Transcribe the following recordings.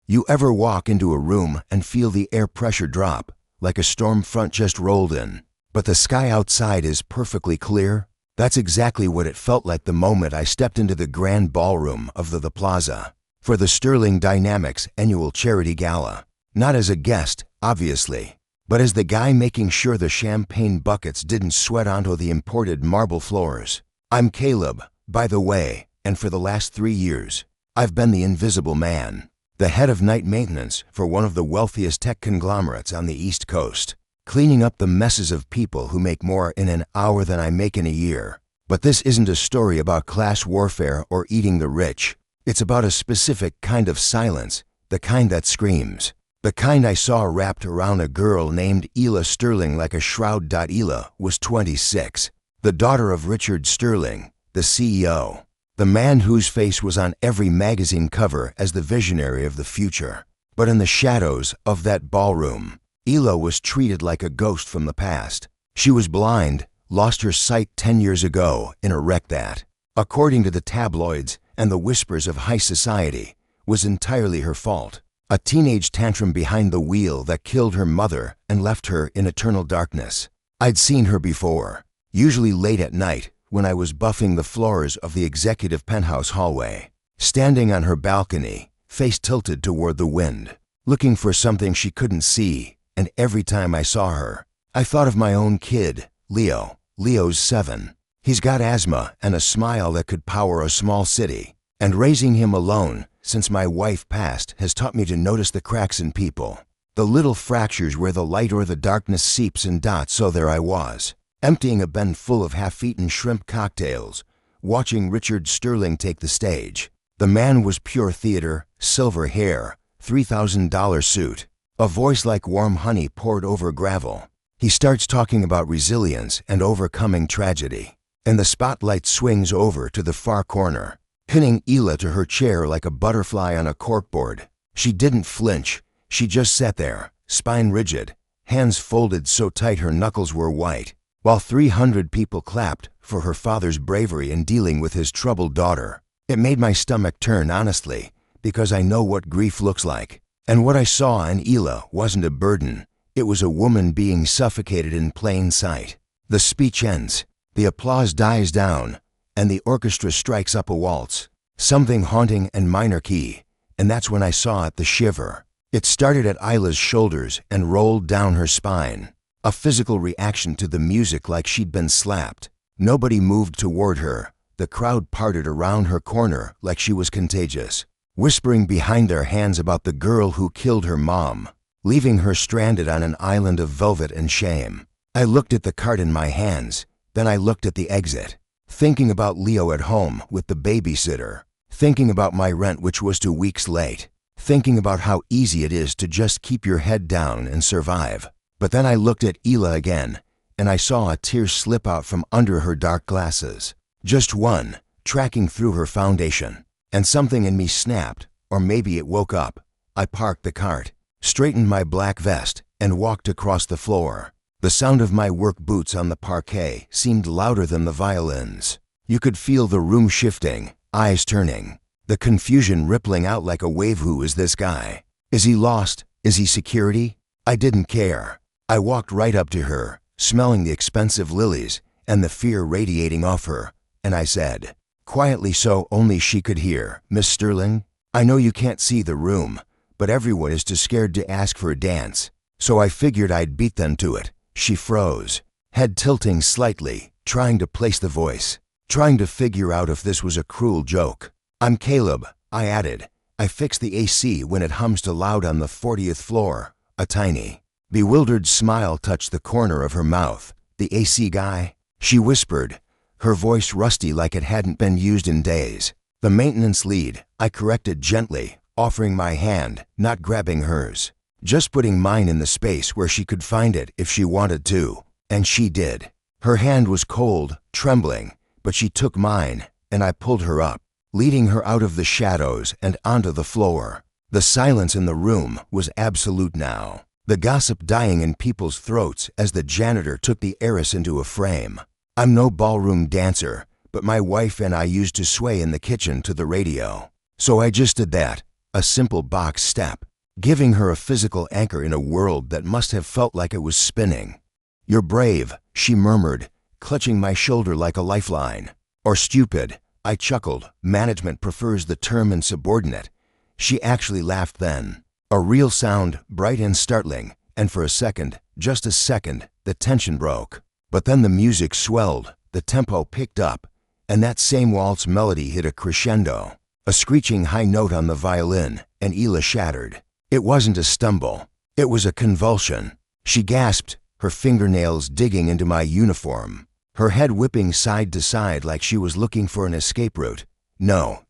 You ever walk into a room and feel the air pressure drop, like a storm front just rolled in, but the sky outside is perfectly clear? That's exactly what it felt like the moment I stepped into the grand ballroom of the Plaza for the Sterling Dynamics annual charity gala. Not as a guest, obviously, but as the guy making sure the champagne buckets didn't sweat onto the imported marble floors. I'm Caleb, by the way, and for the last 3 years, I've been the invisible man, the head of night maintenance for one of the wealthiest tech conglomerates on the East Coast, cleaning up the messes of people who make more in an hour than I make in a year. But this isn't a story about class warfare or eating the rich. It's about a specific kind of silence, the kind that screams. The kind I saw wrapped around a girl named Ela Sterling like a shroud. Ela was 26, the daughter of Richard Sterling, the CEO, the man whose face was on every magazine cover as the visionary of the future. But in the shadows of that ballroom, Ela was treated like a ghost from the past. She was blind, lost her sight 10 years ago in a wreck that, according to the tabloids and the whispers of high society, was entirely her fault. A teenage tantrum behind the wheel that killed her mother and left her in eternal darkness. I'd seen her before, usually late at night when I was buffing the floors of the executive penthouse hallway, standing on her balcony, face tilted toward the wind, looking for something she couldn't see, and every time I saw her, I thought of my own kid, Leo. Leo's 7. He's got asthma and a smile that could power a small city, and raising him alone since my wife passed has taught me to notice the cracks in people, the little fractures where the light or the darkness seeps and dots. So there I was, emptying a bin full of half-eaten shrimp cocktails, watching Richard Sterling take the stage. The man was pure theater, silver hair, $3,000 suit, a voice like warm honey poured over gravel. He starts talking about resilience and overcoming tragedy, and the spotlight swings over to the far corner, pinning Ela to her chair like a butterfly on a corkboard. She didn't flinch. She just sat there, spine rigid, hands folded so tight her knuckles were white, while 300 people clapped for her father's bravery in dealing with his troubled daughter. It made my stomach turn, honestly, because I know what grief looks like. And what I saw in Ela wasn't a burden. It was a woman being suffocated in plain sight. The speech ends, the applause dies down, and the orchestra strikes up a waltz, something haunting and minor key, and that's when I saw it, the shiver. It started at Ila's shoulders and rolled down her spine, a physical reaction to the music like she'd been slapped. Nobody moved toward her. The crowd parted around her corner like she was contagious, whispering behind their hands about the girl who killed her mom, leaving her stranded on an island of velvet and shame. I looked at the cart in my hands, then I looked at the exit, thinking about Leo at home with the babysitter, thinking about my rent which was 2 weeks late, thinking about how easy it is to just keep your head down and survive. But then I looked at Ela again, and I saw a tear slip out from under her dark glasses. Just one, tracking through her foundation. And something in me snapped, or maybe it woke up. I parked the cart, straightened my black vest, and walked across the floor. The sound of my work boots on the parquet seemed louder than the violins. You could feel the room shifting, eyes turning, the confusion rippling out like a wave. Who is this guy? Is he lost? Is he security? I didn't care. I walked right up to her, smelling the expensive lilies and the fear radiating off her, and I said, quietly so only she could hear, Miss Sterling, I know you can't see the room, but everyone is too scared to ask for a dance, so I figured I'd beat them to it. She froze, head tilting slightly, trying to place the voice, trying to figure out if this was a cruel joke. I'm Caleb, I added. I fixed the AC when it hums too loud on the 40th floor. A tiny, bewildered smile touched the corner of her mouth. The AC guy? She whispered, her voice rusty like it hadn't been used in days. The maintenance lead, I corrected gently, offering my hand, not grabbing hers, just putting mine in the space where she could find it if she wanted to. And she did. Her hand was cold, trembling, but she took mine, and I pulled her up, leading her out of the shadows and onto the floor. The silence in the room was absolute now, the gossip dying in people's throats as the janitor took the heiress into a frame. I'm no ballroom dancer, but my wife and I used to sway in the kitchen to the radio. So I just did that, a simple box step, giving her a physical anchor in a world that must have felt like it was spinning. "You're brave," she murmured, clutching my shoulder like a lifeline. "Or stupid," I chuckled. Management prefers the term insubordinate. She actually laughed then. A real sound, bright and startling, and for a second, just a second, the tension broke. But then the music swelled, the tempo picked up, and that same waltz melody hit a crescendo. A screeching high note on the violin, and Ela shattered. It wasn't a stumble. It was a convulsion. She gasped, her fingernails digging into my uniform, her head whipping side to side like she was looking for an escape route. No,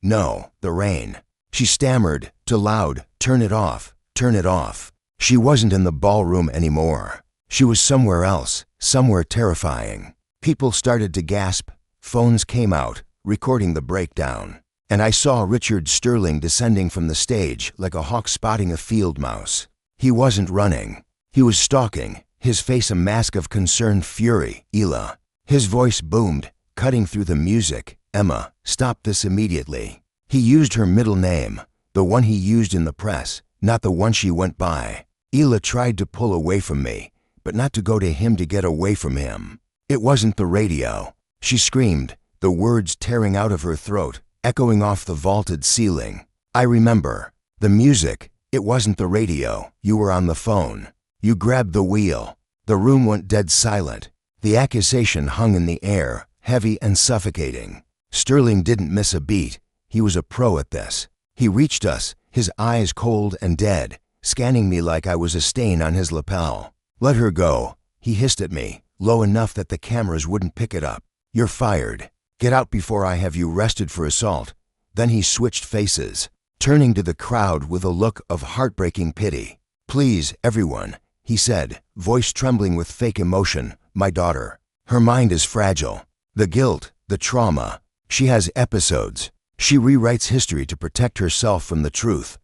the rain. She stammered, too loud, "Turn it off, turn it off." She wasn't in the ballroom anymore. She was somewhere else, somewhere terrifying. People started to gasp. Phones came out, recording the breakdown. And I saw Richard Sterling descending from the stage like a hawk spotting a field mouse. He wasn't running. He was stalking, his face a mask of concerned fury. "Ela." His voice boomed, cutting through the music. "Emma, stop this immediately." He used her middle name, the one he used in the press, not the one she went by. Ela tried to pull away from me, but not to go to him to get away from him. It wasn't the radio. She screamed, the words tearing out of her throat, echoing off the vaulted ceiling. I remember. The music. It wasn't the radio. You were on the phone. You grabbed the wheel. The room went dead silent. The accusation hung in the air, heavy and suffocating. Sterling didn't miss a beat. He was a pro at this. He reached us, his eyes cold and dead, scanning me like I was a stain on his lapel. "Let her go," he hissed at me, low enough that the cameras wouldn't pick it up. "You're fired. Get out before I have you arrested for assault." Then he switched faces, turning to the crowd with a look of heartbreaking pity. "Please, everyone," he said, voice trembling with fake emotion. "My daughter. Her mind is fragile. The guilt, the trauma. She has episodes. She rewrites history to protect herself from the truth."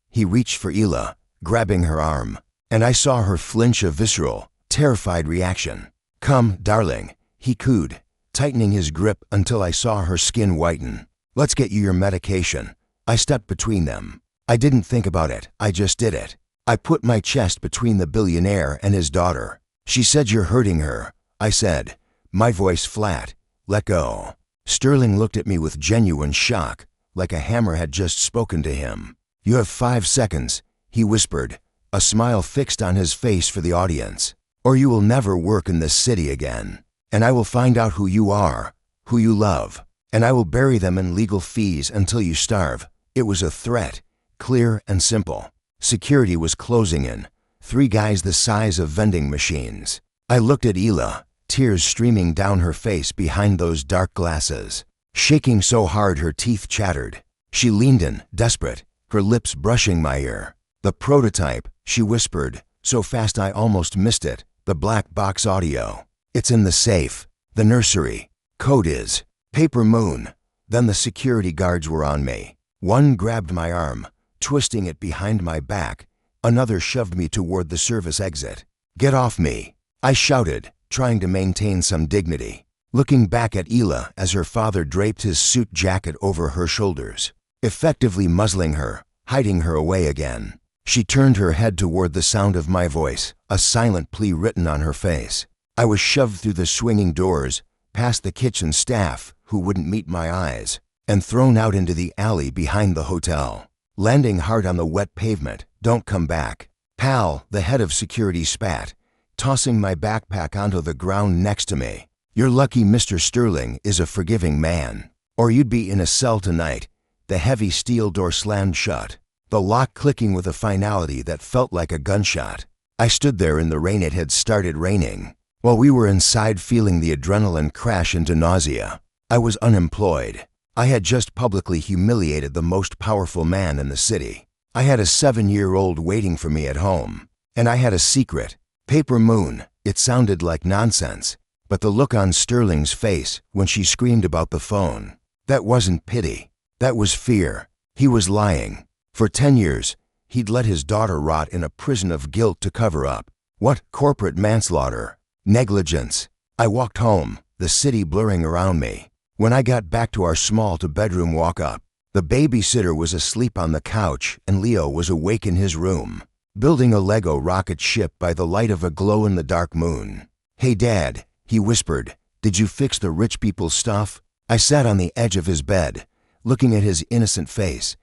He reached for Ela, grabbing her arm, and I saw her flinch a visceral, terrified reaction. "Come, darling," he cooed, tightening his grip until I saw her skin whiten. "Let's get you your medication." I stepped between them. I didn't think about it, I just did it. I put my chest between the billionaire and his daughter. "She said you're hurting her," I said, my voice flat. "Let go." Sterling looked at me with genuine shock, like a hammer had just spoken to him. "You have 5 seconds," he whispered, a smile fixed on his face for the audience. "Or you will never work in this city again. And I will find out who you are, who you love, and I will bury them in legal fees until you starve." It was a threat, clear and simple. Security was closing in, 3 guys the size of vending machines. I looked at Ela, tears streaming down her face behind those dark glasses, shaking so hard her teeth chattered. She leaned in, desperate, her lips brushing my ear. "The prototype," she whispered, so fast I almost missed it, "the black box audio. It's in the safe. The nursery. Code is Paper Moon." Then the security guards were on me. One grabbed my arm, twisting it behind my back. Another shoved me toward the service exit. "Get off me," I shouted, trying to maintain some dignity, looking back at Ela as her father draped his suit jacket over her shoulders, effectively muzzling her, hiding her away again. She turned her head toward the sound of my voice, a silent plea written on her face. I was shoved through the swinging doors, past the kitchen staff, who wouldn't meet my eyes, and thrown out into the alley behind the hotel, landing hard on the wet pavement. "Don't come back." "Pal," the head of security spat, tossing my backpack onto the ground next to me. "You're lucky Mr. Sterling is a forgiving man, or you'd be in a cell tonight." The heavy steel door slammed shut, the lock clicking with a finality that felt like a gunshot. I stood there in the rain. It had started raining. While we were inside feeling the adrenaline crash into nausea, I was unemployed. I had just publicly humiliated the most powerful man in the city. I had a 7-year-old waiting for me at home, and I had a secret. Paper Moon. It sounded like nonsense, but the look on Sterling's face when she screamed about the phone, that wasn't pity. That was fear. He was lying. For 10 years, he'd let his daughter rot in a prison of guilt to cover up. What? Corporate manslaughter. Negligence. I walked home, the city blurring around me. When I got back to our small 2-bedroom walk-up, The babysitter was asleep on the couch and Leo was awake in his room, building a Lego rocket ship by the light of a glow-in-the-dark moon. "Hey, Dad," he whispered, "did you fix the rich people's stuff?" I sat on the edge of his bed, looking at his innocent face,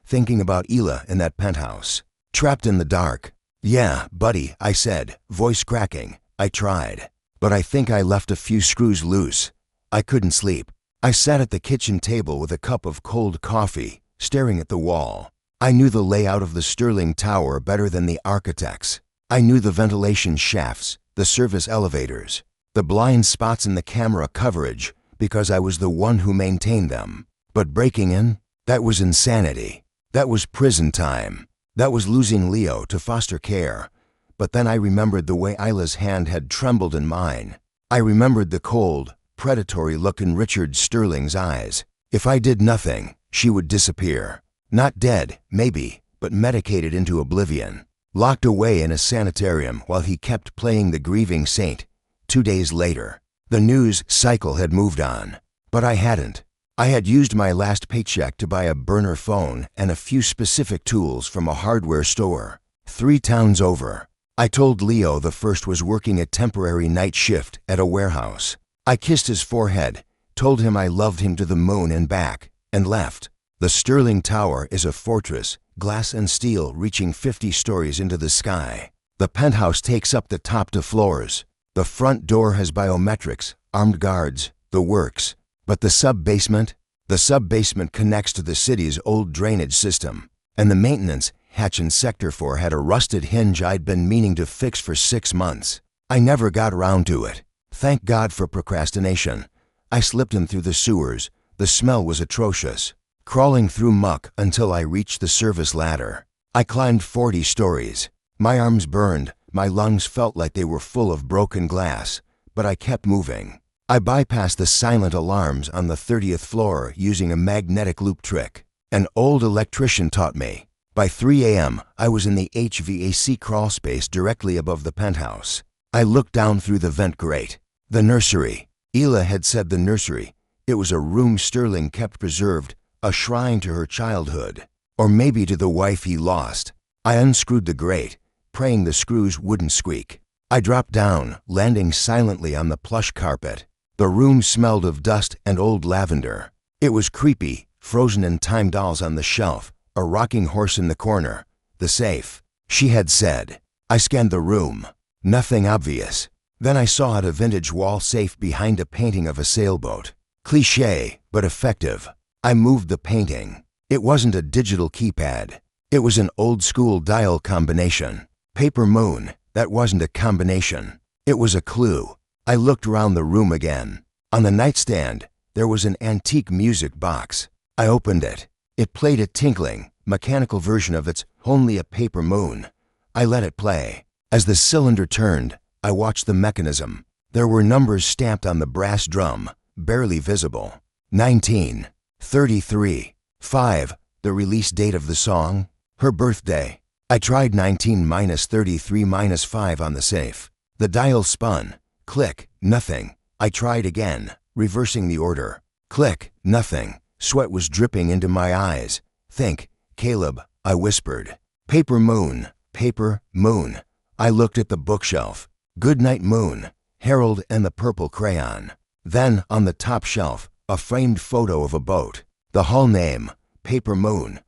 thinking about Ela in that penthouse, trapped in the dark. "Yeah, buddy," I said, voice cracking. "I tried. But I think I left a few screws loose." I couldn't sleep. I sat at the kitchen table with a cup of cold coffee, staring at the wall. I knew the layout of the Sterling Tower better than the architects. I knew the ventilation shafts, the service elevators, the blind spots in the camera coverage, because I was the one who maintained them. But breaking in? That was insanity. That was prison time. That was losing Leo to foster care. But then I remembered the way Isla's hand had trembled in mine. I remembered the cold, predatory look in Richard Sterling's eyes. If I did nothing, she would disappear. Not dead, maybe, but medicated into oblivion. Locked away in a sanitarium while he kept playing the grieving saint. 2 days later, the news cycle had moved on. But I hadn't. I had used my last paycheck to buy a burner phone and a few specific tools from a hardware store 3 towns over. I told Leo the first was working a temporary night shift at a warehouse. I kissed his forehead, told him I loved him to the moon and back, and left. The Sterling Tower is a fortress, glass and steel reaching 50 stories into the sky. The penthouse takes up the top 2 floors. The front door has biometrics, armed guards, the works. But the sub-basement? The sub-basement connects to the city's old drainage system. And the maintenance hatch in Sector 4 had a rusted hinge I'd been meaning to fix for 6 months. I never got around to it. Thank God for procrastination. I slipped him through the sewers. The smell was atrocious. Crawling through muck until I reached the service ladder. I climbed 40 stories. My arms burned. My lungs felt like they were full of broken glass. But I kept moving. I bypassed the silent alarms on the 30th floor using a magnetic loop trick. An old electrician taught me. By 3 a.m., I was in the HVAC crawlspace directly above the penthouse. I looked down through the vent grate. The nursery. Ela had said the nursery. It was a room Sterling kept preserved, a shrine to her childhood. Or maybe to the wife he lost. I unscrewed the grate, praying the screws wouldn't squeak. I dropped down, landing silently on the plush carpet. The room smelled of dust and old lavender. It was creepy, frozen in time dolls on the shelf, a rocking horse in the corner, the safe. She had said. I scanned the room. Nothing obvious. Then I saw a vintage wall safe behind a painting of a sailboat. Cliché, but effective. I moved the painting. It wasn't a digital keypad. It was an old-school dial combination. Paper moon, that wasn't a combination. It was a clue. I looked around the room again. On the nightstand, there was an antique music box. I opened it. It played a tinkling, mechanical version of its Only a Paper Moon. I let it play. As the cylinder turned, I watched the mechanism. There were numbers stamped on the brass drum, barely visible. 19, 33, 5, the release date of the song, her birthday. I tried 19 minus 33 minus 5 on the safe. The dial spun. Click, nothing. I tried again, reversing the order. Click, nothing. Sweat was dripping into my eyes. Think, Caleb, I whispered. Paper moon, paper, moon. I looked at the bookshelf. Goodnight Moon, Harold and the Purple Crayon. Then, on the top shelf, a framed photo of a boat. The hull name, Paper Moon.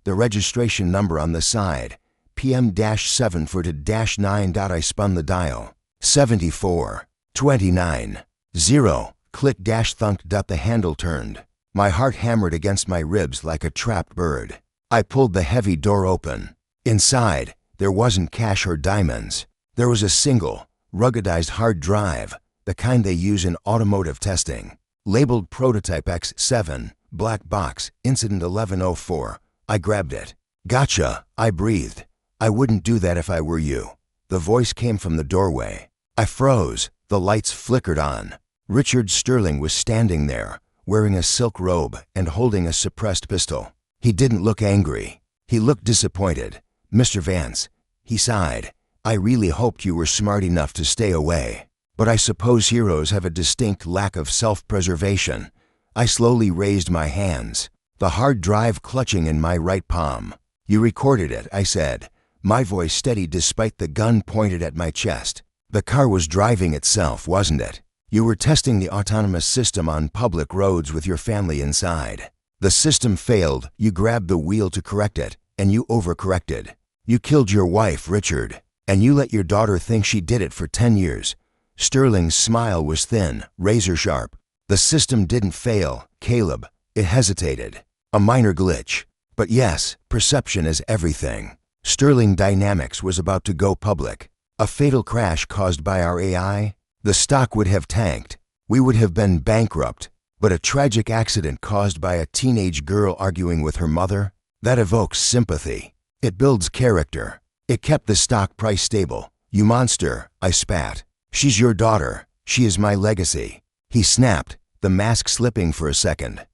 The registration number on the side, PM-7 for to -9. I spun the dial. 74, 29, 0, click-thunk. The handle turned. My heart hammered against my ribs like a trapped bird. I pulled the heavy door open. Inside, there wasn't cash or diamonds. There was a single, ruggedized hard drive, the kind they use in automotive testing. Labeled Prototype X7, black box, Incident 1104. I grabbed it. Gotcha, I breathed. I wouldn't do that if I were you. The voice came from the doorway. I froze. The lights flickered on. Richard Sterling was standing there, wearing a silk robe and holding a suppressed pistol. He didn't look angry. He looked disappointed. Mr. Vance, he sighed. I really hoped you were smart enough to stay away. But I suppose heroes have a distinct lack of self-preservation. I slowly raised my hands. the hard drive clutching in my right palm. "You recorded it," I said, my voice steady despite the gun pointed at my chest. "The car was driving itself, wasn't it? You were testing the autonomous system on public roads with your family inside. The system failed, you grabbed the wheel to correct it, and you overcorrected. You killed your wife, Richard, and you let your daughter think she did it for 10 years. Sterling's smile was thin, razor sharp. "The system didn't fail, Caleb. It hesitated. A minor glitch. But yes, perception is everything. Sterling Dynamics was about to go public. A fatal crash caused by our AI? The stock would have tanked. We would have been bankrupt. But a tragic accident caused by a teenage girl arguing with her mother? That evokes sympathy. It builds character. It kept the stock price stable. You monster," I spat. "She's your daughter. She is my legacy." He snapped, the mask slipping for a second.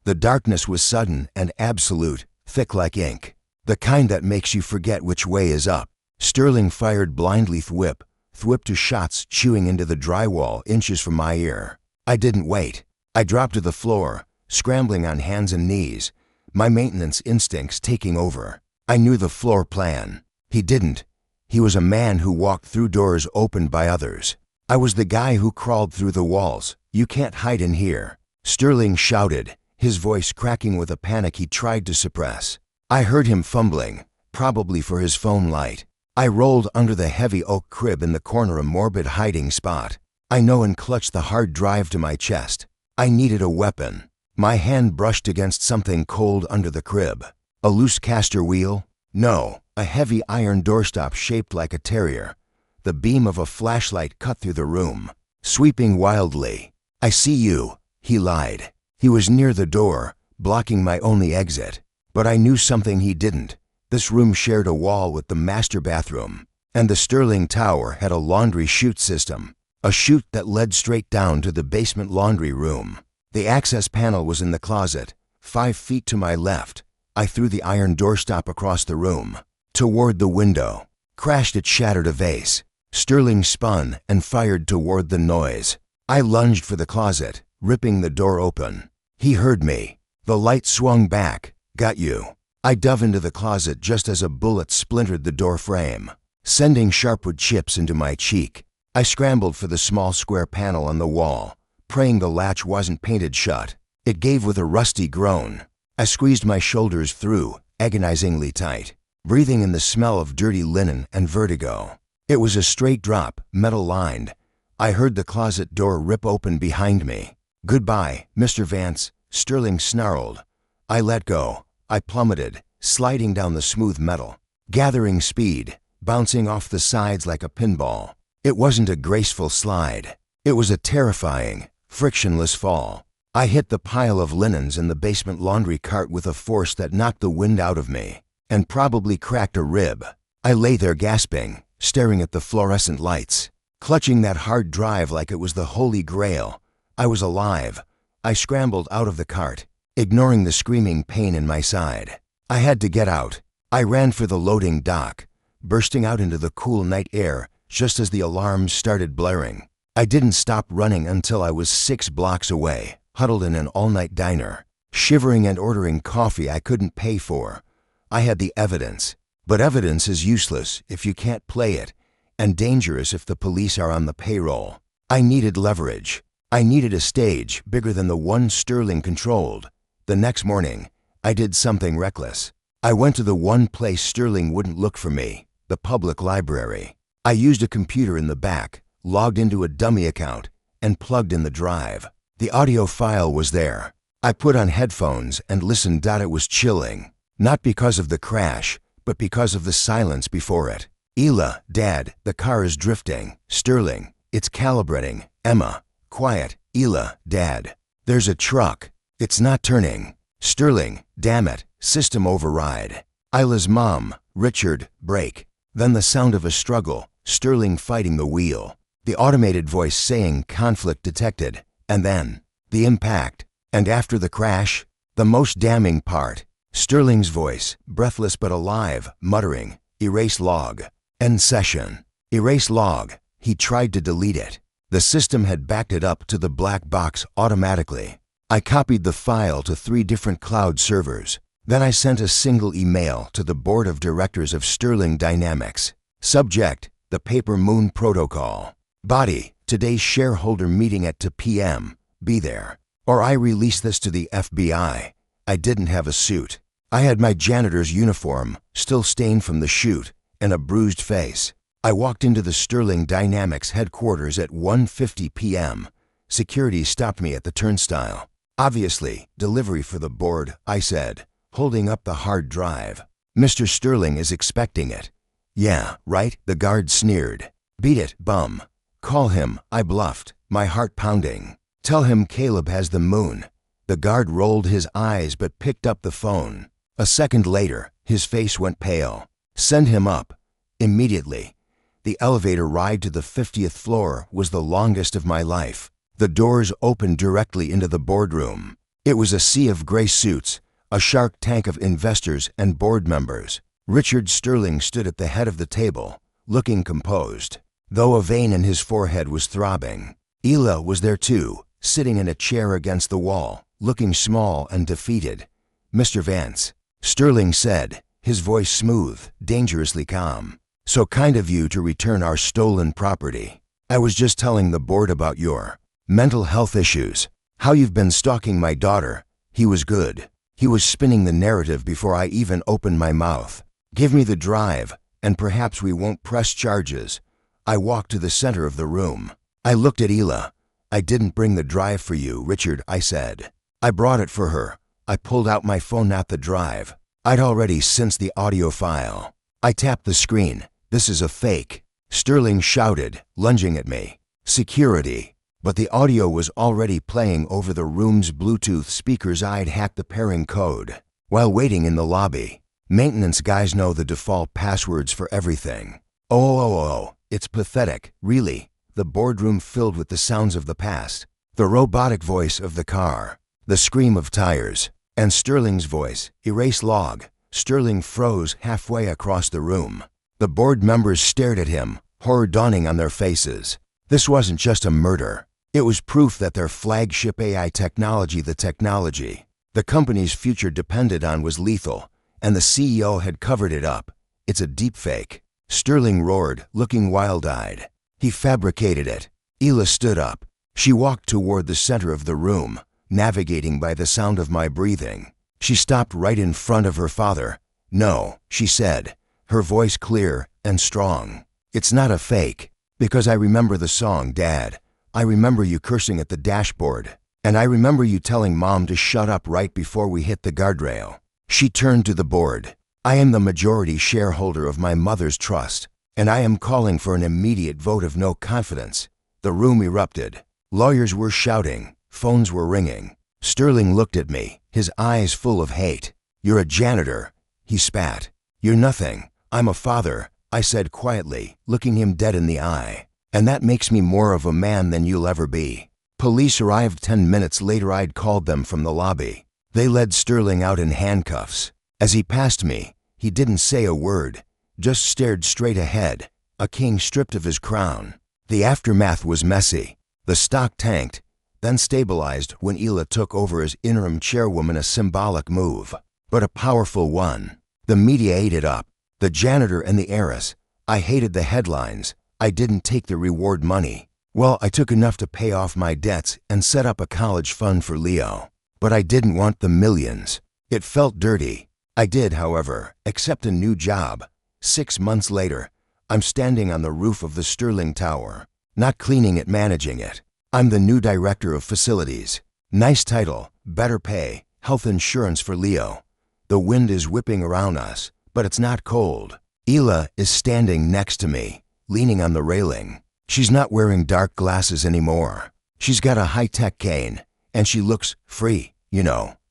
The darkness was sudden and absolute, thick like ink. The kind that makes you forget which way is up. Sterling fired blindly thwip to shots chewing into the drywall inches from my ear. I didn't wait. I dropped to the floor, scrambling on hands and knees, my maintenance instincts taking over. I knew the floor plan. He didn't. He was a man who walked through doors opened by others. I was the guy who crawled through the walls. "You can't hide in here," Sterling shouted, his voice cracking with a panic he tried to suppress. I heard him fumbling, probably for his phone light. I rolled under the heavy oak crib in the corner, a morbid hiding spot. I know, and clutched the hard drive to my chest. I needed a weapon. My hand brushed against something cold under the crib. A loose caster wheel? No, a heavy iron doorstop shaped like a terrier. The beam of a flashlight cut through the room, sweeping wildly. "I see you," he lied. He was near the door, blocking my only exit. But I knew something he didn't. This room shared a wall with the master bathroom, and the Sterling Tower had a laundry chute system, a chute that led straight down to the basement laundry room. The access panel was in the closet, 5 feet to my left. I threw the iron doorstop across the room, toward the window. Crashed, it shattered a vase. Sterling spun and fired toward the noise. I lunged for the closet, ripping the door open. He heard me. The light swung back. "Got you." I dove into the closet just as a bullet splintered the door frame, sending sharpwood chips into my cheek. I scrambled for the small square panel on the wall, praying the latch wasn't painted shut. It gave with a rusty groan. I squeezed my shoulders through, agonizingly tight, breathing in the smell of dirty linen and vertigo. It was a straight drop, metal-lined. I heard the closet door rip open behind me. "Goodbye, Mr. Vance," Sterling snarled. I let go. I plummeted, sliding down the smooth metal, gathering speed, bouncing off the sides like a pinball. It wasn't a graceful slide. It was a terrifying, frictionless fall. I hit the pile of linens in the basement laundry cart with a force that knocked the wind out of me, and probably cracked a rib. I lay there gasping, staring at the fluorescent lights, clutching that hard drive like it was the Holy Grail. I was alive. I scrambled out of the cart, ignoring the screaming pain in my side. I had to get out. I ran for the loading dock, bursting out into the cool night air just as the alarms started blaring. I didn't stop running until I was 6 blocks away, huddled in an all-night diner, shivering and ordering coffee I couldn't pay for. I had the evidence, but evidence is useless if you can't play it, and dangerous if the police are on the payroll. I needed leverage. I needed a stage bigger than the one Sterling controlled. The next morning, I did something reckless. I went to the one place Sterling wouldn't look for me, the public library. I used a computer in the back, logged into a dummy account, and plugged in the drive. The audio file was there. I put on headphones and listened. It was chilling, not because of the crash, but because of the silence before it. "Ela, Dad, the car is drifting." Sterling, "It's calibrating." Emma, "Quiet. Ela, Dad, there's a truck. It's not turning." Sterling, "Damn it, system override." Ila's mom, "Richard, brake." Then the sound of a struggle, Sterling fighting the wheel. The automated voice saying conflict detected. And then, the impact. And after the crash, the most damning part, Sterling's voice, breathless but alive, muttering, "Erase log. End session." Erase log. He tried to delete it. The system had backed it up to the black box automatically. I copied the file to 3 different cloud servers. Then I sent a single email to the board of directors of Sterling Dynamics. Subject: the Paper Moon Protocol. Body: today's shareholder meeting at 2 p.m. Be there. Or I release this to the FBI. I didn't have a suit. I had my janitor's uniform, still stained from the shoot, and a bruised face. I walked into the Sterling Dynamics headquarters at 1:50 p.m. Security stopped me at the turnstile. Obviously, delivery for the board, I said, holding up the hard drive. Mr. Sterling is expecting it. Yeah, right, the guard sneered. Beat it, bum. Call him, I bluffed, my heart pounding. Tell him Caleb has the moon. The guard rolled his eyes but picked up the phone. A second later, his face went pale. Send him up. Immediately. The elevator ride to the 50th floor was the longest of my life. The doors opened directly into the boardroom. It was a sea of gray suits, a shark tank of investors and board members. Richard Sterling stood at the head of the table, looking composed, though a vein in his forehead was throbbing. Ela was there too, sitting in a chair against the wall, looking small and defeated. Mr. Vance, Sterling said, his voice smooth, dangerously calm. So kind of you to return our stolen property. I was just telling the board about your mental health issues, how you've been stalking my daughter. He was good. He was spinning the narrative before I even opened my mouth. Give me the drive, and perhaps we won't press charges. I walked to the center of the room. I looked at Ela. I didn't bring the drive for you, Richard, I said. I brought it for her. I pulled out my phone, not the drive. I'd already sensed the audio file. I tapped the screen. This is a fake. Sterling shouted, lunging at me. Security. But the audio was already playing over the room's Bluetooth speakers. I'd hacked the pairing code. While waiting in the lobby, maintenance guys know the default passwords for everything. Oh, it's pathetic, really. The boardroom filled with the sounds of the past. The robotic voice of the car. The scream of tires. And Sterling's voice. Erase log. Sterling froze halfway across the room. The board members stared at him, horror dawning on their faces. This wasn't just a murder. It was proof that their flagship AI technology, the company's future depended on, was lethal, and the CEO had covered it up. It's a deepfake. Sterling roared, looking wild-eyed. He fabricated it. Ela stood up. She walked toward the center of the room, navigating by the sound of my breathing. She stopped right in front of her father. No, she said, her voice clear and strong. It's not a fake, because I remember the song, Dad. I remember you cursing at the dashboard, and I remember you telling Mom to shut up right before we hit the guardrail. She turned to the board. I am the majority shareholder of my mother's trust, and I am calling for an immediate vote of no confidence. The room erupted. Lawyers were shouting. Phones were ringing. Sterling looked at me, his eyes full of hate. You're a janitor, he spat. You're nothing. I'm a father, I said quietly, looking him dead in the eye. And that makes me more of a man than you'll ever be. Police arrived 10 minutes later. I'd called them from the lobby. They led Sterling out in handcuffs. As he passed me, he didn't say a word, just stared straight ahead, a king stripped of his crown. The aftermath was messy. The stock tanked, then stabilized when Ela took over as interim chairwoman, a symbolic move, but a powerful one. The media ate it up. The janitor and the heiress. I hated the headlines. I didn't take the reward money. Well, I took enough to pay off my debts and set up a college fund for Leo. But I didn't want the millions. It felt dirty. I did, however, accept a new job. 6 months later, I'm standing on the roof of the Sterling Tower. Not cleaning it, managing it. I'm the new director of facilities. Nice title, better pay, health insurance for Leo. The wind is whipping around us, but it's not cold. Ela is standing next to me, leaning on the railing. She's not wearing dark glasses anymore. She's got a high-tech cane, and she looks free,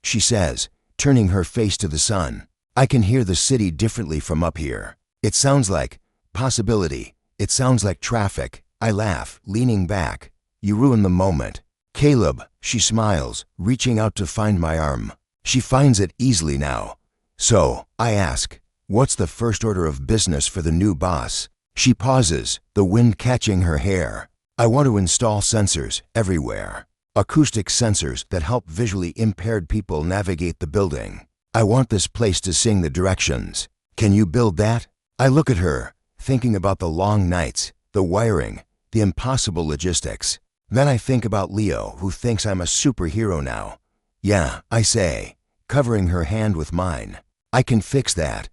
she says, turning her face to the sun. I can hear the city differently from up here. It sounds like possibility. It sounds like traffic. I laugh, leaning back. You ruin the moment. Caleb, she smiles, reaching out to find my arm. She finds it easily now. So, I ask, what's the first order of business for the new boss? She pauses, the wind catching her hair. I want to install sensors everywhere. acoustic sensors that help visually impaired people navigate the building. I want this place to sing the directions. Can you build that? I look at her, thinking about the long nights, the wiring, the impossible logistics. Then I think about Leo, who thinks I'm a superhero now. Yeah, I say, covering her hand with mine. I can fix that.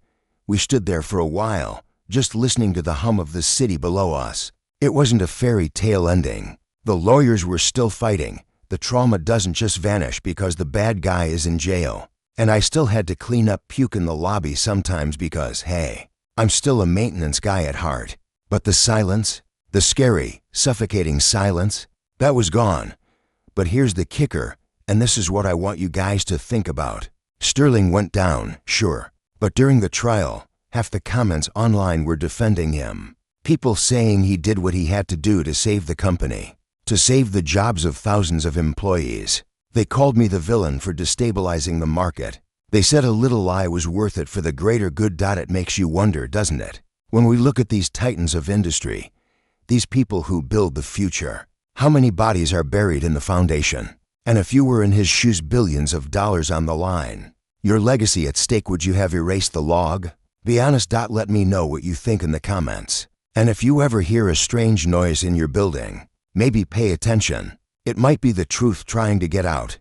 We stood there for a while, just listening to the hum of the city below us. It wasn't a fairy tale ending. The lawyers were still fighting. The trauma doesn't just vanish because the bad guy is in jail. And I still had to clean up puke in the lobby sometimes because, hey, I'm still a maintenance guy at heart. But the silence, the scary, suffocating silence, that was gone. But here's the kicker, and this is what I want you guys to think about. Sterling went down, sure, but during the trial, half the comments online were defending him. People saying he did what he had to do to save the company, to save the jobs of thousands of employees. They called me the villain for destabilizing the market. They said a little lie was worth it for the greater good. It makes you wonder, doesn't it? When we look at these titans of industry, these people who build the future, how many bodies are buried in the foundation? And if you were in his shoes, billions of dollars on the line, your legacy at stake, would you have erased the log? Be honest. Let me know what you think in the comments. And if you ever hear a strange noise in your building, maybe pay attention. It might be the truth trying to get out.